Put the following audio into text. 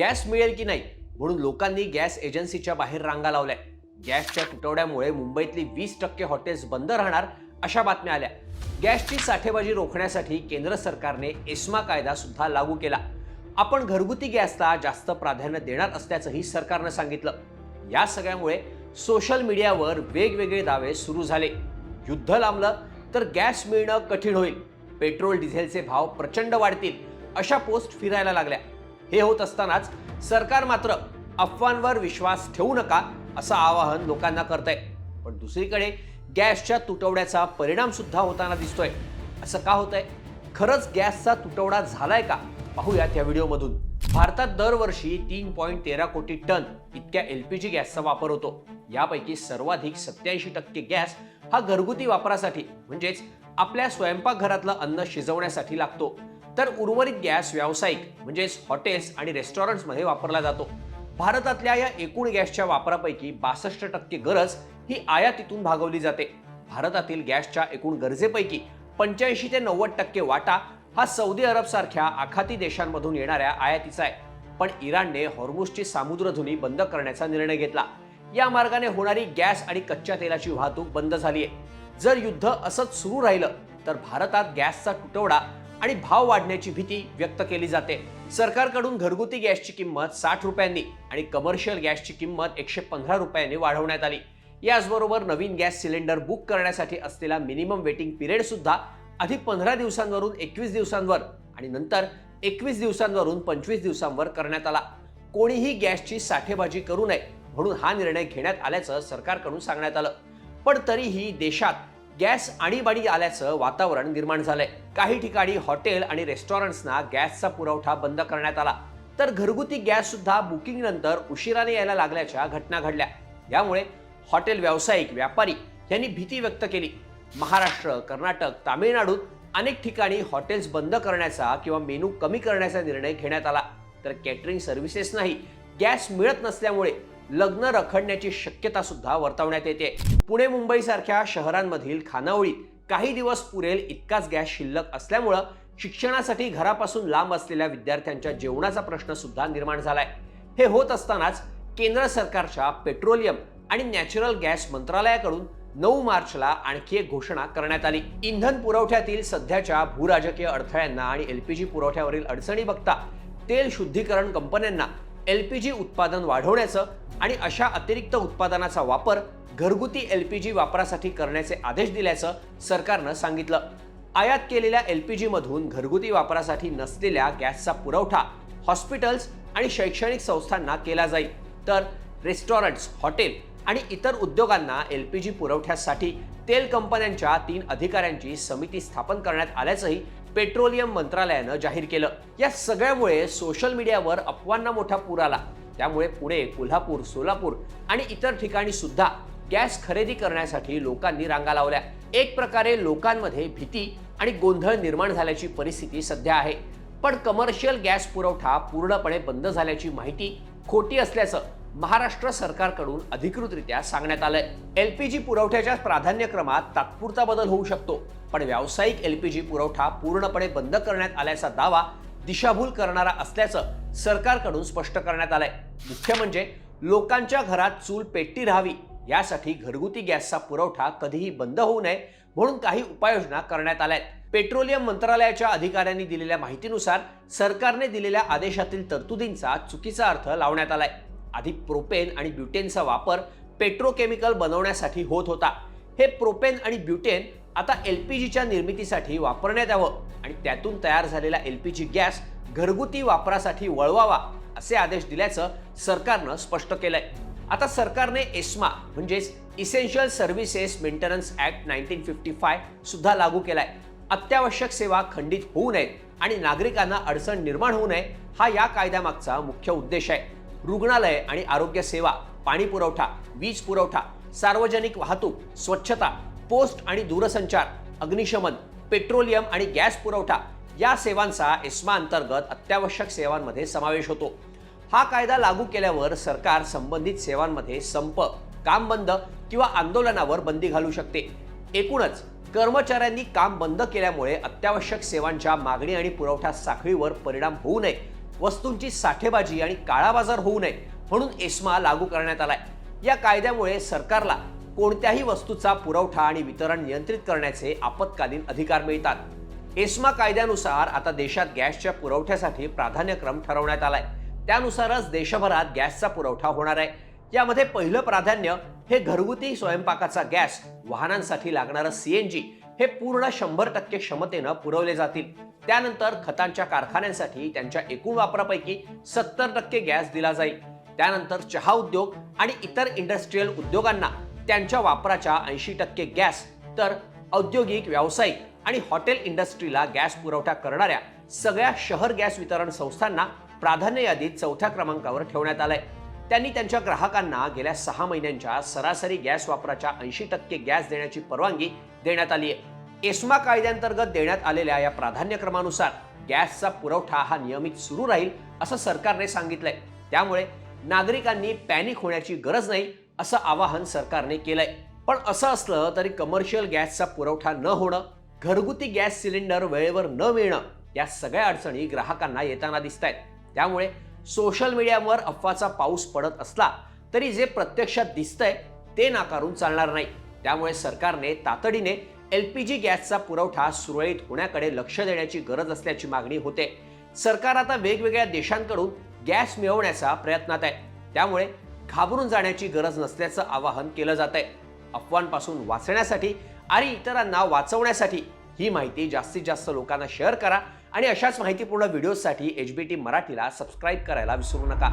Gas मिळेल की नाही म्हणून लोकांनी गॅस एजन्सीच्या बाहेर रांगा लावल्या। गॅसच्या तुटवड्यामुळे मुंबईतली 20% हॉटेल्स बंद राहणार अशा बातम्या आल्या। गॅसची साठेबाजी रोखण्यासाठी केंद्र सरकारने एस्मा कायदा सुद्धा लागू केला। आपण घरगुती गॅसला जास्त प्राधान्य देणार असल्याचंही सरकारनं सांगितलं। या सगळ्यामुळे सोशल मीडियावर वेगवेगळे दावे सुरू झाले। युद्ध लांबलं तर गॅस मिळणं कठीण होईल, पेट्रोल डिझेलचे भाव प्रचंड वाढतील अशा पोस्ट फिरायला लागल्या। हे होत असतानाच सरकार मात्र अफवांवर विश्वास ठेवू नका असं आवाहन लोकांना करतंय। पण दुसरीकडे गॅसच्या तुटवड्याचा परिणाम सुद्धा होताना दिसतोय। असं का होतंय? खरंच गॅसचा तुटवडा झालाय का? पाहूयात या व्हिडिओमधून। भारतात दरवर्षी 3.13 कोटी टन इतक्या एलपीजी गॅसचा वापर होतो। यापैकी सर्वाधिक 87% गॅस हा घरगुती वापरासाठी म्हणजेच आपल्या स्वयंपाकघरातलं अन्न शिजवण्यासाठी लागतो, तर उर्वरित गॅस व्यावसायिक म्हणजेच हॉटेल्स आणि रेस्टॉरंट्समध्ये वापरला जातो। भारतातल्या या एकूण गॅसच्या वापरापैकी 62% गरज ही आयातीतून भागवली जाते। भारतातील गॅसच्या एकूण गरजेपैकी 85 ते 90% वाटा हा सौदी अरब सारख्या आखाती देशांमधून येणाऱ्या आयातीचा आहे। पण इराणने हॉर्मुझची सामुद्रधुनी बंद करण्याचा निर्णय घेतला। या मार्गाने होणारी गॅस आणि कच्च्या तेलाची वाहतूक बंद झाली आहे। जर युद्ध असंच सुरू राहिलं तर भारतात गॅसचा तुटवडा आणि भाव वाढण्याची भीती व्यक्त केली जाते। सरकारकडून घरगुती गॅसची किंमत 60 रुपयांनी आणि कमर्शियल गॅसची किंमत 115 रुपयांनी वाढवण्यात आली। याचबरोबर नवीन गॅस सिलेंडर बुक करण्यासाठी असलेला मिनिमम वेटिंग पिरियड सुद्धा आधी 15 दिवसांवरून 21 दिवसांवर आणि नंतर 21 दिवसांवरून 25 दिवसांवर करण्यात आला। कोणीही गॅसची साठेबाजी करू नये म्हणून हा निर्णय घेण्यात आल्याचं सरकारकडून सांगण्यात आलं। पण तरीही देशात गॅस आणीबाणी आल्याचं वातावरण निर्माण झालंय। काही ठिकाणी हॉटेल आणि रेस्टॉरंट्सना गॅसचा पुरवठा बंद करण्यात आला, तर घरगुती गॅस सुद्धा बुकिंग नंतर उशिराने यायला लागल्याच्या घटना घडल्या। यामुळे हॉटेल व्यावसायिक व्यापारी यांनी भीती व्यक्त केली। महाराष्ट्र, कर्नाटक, तामिळनाडूत अनेक ठिकाणी हॉटेल्स बंद करण्याचा किंवा मेनू कमी करण्याचा निर्णय घेण्यात आला, तर कॅटरिंग सर्व्हिसेसनाही गॅस मिळत नसल्यामुळे लग्न रखडण्याची शक्यता सुद्धा वर्तवण्यात येते। पुणे, मुंबई सारख्या शहरांमधील खानावळीत काही दिवस पुरेल इतकाच गॅस शिल्लक असल्यामुळं शिक्षणासाठी घरापासून लांब असलेल्या विद्यार्थ्यांच्या जेवणाचा प्रश्न सुद्धा निर्माण झालाय। हे होत असतानाच केंद्र सरकारच्या पेट्रोलियम आणि नॅचरल गॅस मंत्रालयाकडून 9 मार्चला आणखी एक घोषणा करण्यात आली। इंधन पुरवठ्यातील सध्याच्या भूराजकीय अडथळ्यांना आणि एलपीजी पुरवठ्यावरील अडचणी बघता तेल शुद्धीकरण कंपन्यांना एलपीजी उत्पादन वाढवण्याचं आणि अशा अतिरिक्त उत्पादनाचा वापर घरगुती एलपीजी वापरासाठी करण्याचे आदेश दिल्याचं सरकारनं सांगितलं। आयात केलेल्या एलपीजी मधून घरगुती वापरासाठी नसलेल्या गॅसचा पुरवठा हॉस्पिटल्स आणि शैक्षणिक संस्थांना केला जाईल, तर रेस्टॉरंट्स, हॉटेल आणि इतर उद्योगांना एलपीजी पुरवठ्यासाठी तेल कंपन्यांच्या 3 अधिकाऱ्यांची समिती स्थापन करण्यात आल्याचंही पेट्रोलियम मंत्रालयानं जाहीर केलं। या सगळ्यामुळे सोशल मीडियावर अफवांना मोठा पूर आला। त्यामुळे पुणे, कोल्हापूर, सोलापूर आणि इतर ठिकाणी सुद्धा गॅस खरेदी करण्यासाठी लोकांनी रांगा लावल्या। एक प्रकारे लोकांमध्ये भीती आणि गोंधळ निर्माण झाल्याची परिस्थिती सध्या आहे। पण कमर्शियल गॅस पुरवठा पूर्णपणे बंद झाल्याची माहिती खोटी असल्याचं महाराष्ट्र सरकारकडून अधिकृतरित्या सांगण्यात आलंय। एलपीजी पुरवठ्याच्या प्राधान्यक्रमात तात्पुरता बदल होऊ शकतो, पण व्यावसायिक एलपीजी पुरवठा पूर्णपणे बंद करण्यात आल्याचा दावा दिशाभूल करणारा असल्याचं सरकारकडून स्पष्ट करण्यात आलंय। मुख्य म्हणजे लोकांच्या घरात चूल पेटती राहावी यासाठी घरगुती गॅसचा पुरवठा कधीही बंद होऊ नये म्हणून काही उपाययोजना करण्यात आल्या आहेत। पेट्रोलियम मंत्रालयाच्या अधिकाऱ्यांनी दिलेल्या माहितीनुसार सरकारने दिलेल्या आदेशातील तरतुदींचा चुकीचा अर्थ लावण्यात आलाय। आधी प्रोपेन आणि ब्युटेनचा वापर पेट्रोकेमिकल बनवण्यासाठी होत होता। हे प्रोपेन आणि ब्युटेन आता एलपीजीच्या निर्मितीसाठी वापरण्यात यावं आणि त्यातून तयार झालेला एलपीजी गॅस घरगुती वापरासाठी वळवावा असे आदेश दिल्याचं सरकारनं स्पष्ट केलंय। आता सरकारने एस्मा म्हणजेच इसेन्शियल सर्व्हिसेस मेंटेनन्स ऍक्ट 1955 सुद्धा लागू केलाय। अत्यावश्यक सेवा खंडित होऊ नयेत आणि नागरिकांना अडचण निर्माण होऊ नये हा या कायद्यामागचा मुख्य उद्देश आहे। रुग्णालय आणि आरोग्य सेवा, पाणी पुरवठा, वीज पुरवठा, सार्वजनिक वाहतूक, स्वच्छता, पोस्ट आणि दूरसंचार, अग्निशमन, पेट्रोलियम आणि गॅस पुरवठा या सेवांचा एस्मा अंतर्गत अत्यावश्यक सेवांमध्ये समावेश होतो। हा कायदा लागू केल्यावर सरकार संबंधित सेवांमध्ये संप, काम बंद किंवा आंदोलनावर बंदी घालू शकते। एकूणच कर्मचाऱ्यांनी काम बंद केल्यामुळे अत्यावश्यक सेवांच्या मागणी आणि पुरवठा साखळीवर परिणाम होऊ नये वस्तूंची साठेबाजी आणि काळाबाजार होऊ नये म्हणून एस्मा लागू करण्यात आलाय. या कायद्यामुळे सरकारला कोणत्याही वस्तूचा पुरवठा आणि वितरण नियंत्रित करण्याचे आपत्कालीन अधिकार मिळतात. एस्मा कायद्यानुसार आता देशात गॅसच्या पुरवठ्यासाठी प्राधान्यक्रम ठरवण्यात आलाय. त्यानुसारच देशभरात गॅसचा पुरवठा होणार आहे. यामध्ये पहिलं प्राधान्य हे घरगुती स्वयंपाकाचा गॅस, वाहनांसाठी लागणारं CNG हे पूर्ण 100% क्षमतेनं पुरवले जातील. त्यानंतर खतांच्या कारखान्यांसाठी त्यांच्या एकूण वापरापैकी 70% गॅस दिला जाईल. त्यानंतर चहा उद्योग आणि इतर इंडस्ट्रीयल उद्योगांना त्यांच्या वापराच्या 80% गॅस, तर औद्योगिक, व्यावसायिक आणि हॉटेल इंडस्ट्रीला गॅस पुरवठा करणाऱ्या सगळ्या शहर गॅस वितरण संस्थांना प्राधान्य यादीत 4थ्या क्रमांकावर ठेवण्यात आलंय. त्यांनी त्यांच्या ग्राहकांना गेल्या 6 महिन्यांच्या सरासरी गॅस वापराच्या 80% गॅस देण्याची परवानगी देण्यात आली आहे. एस्मा कायद्यांतर्गत देण्यात आलेल्या या प्राधान्यक्रमानुसार गॅसचा पुरवठा हा नियमित सुरू राहील असं सरकारने सांगितलंय. त्यामुळे नागरिकांनी पॅनिक होण्याची गरज नाही असं आवाहन सरकारने केलंय. पण असं असलं तरी कमर्शियल गॅसचा पुरवठा न होणं, घरगुती गॅस सिलेंडर वेळेवर न मिळणं या सगळ्या अडचणी ग्राहकांना येताना दिसतायत. त्यामुळे सोशल मीडियावर अफवाचा पाऊस पडत असला तरी जे प्रत्यक्षात दिसतंय ते नाकारून चालणार नाही. त्यामुळे सरकारने तातडीने LPG गॅसचा पुरवठा सुरळीत होण्याकडे लक्ष देण्याची गरज असल्याची मागणी होते. सरकार आता वेगवेगळ्या देशांकडून गॅस मिळवण्याचा प्रयत्नात आहे. त्यामुळे घाबरून जाण्याची गरज नसल्याचं आवाहन केलं जात आहे. अफवांपासून वाचण्यासाठी आणि इतरांना वाचवण्यासाठी ही माहिती जास्तीत जास्त लोकांना शेअर करा आणि अशाच माहितीपूर्ण व्हिडिओसाठी HBT मराठीला सबस्क्राईब करायला विसरू नका.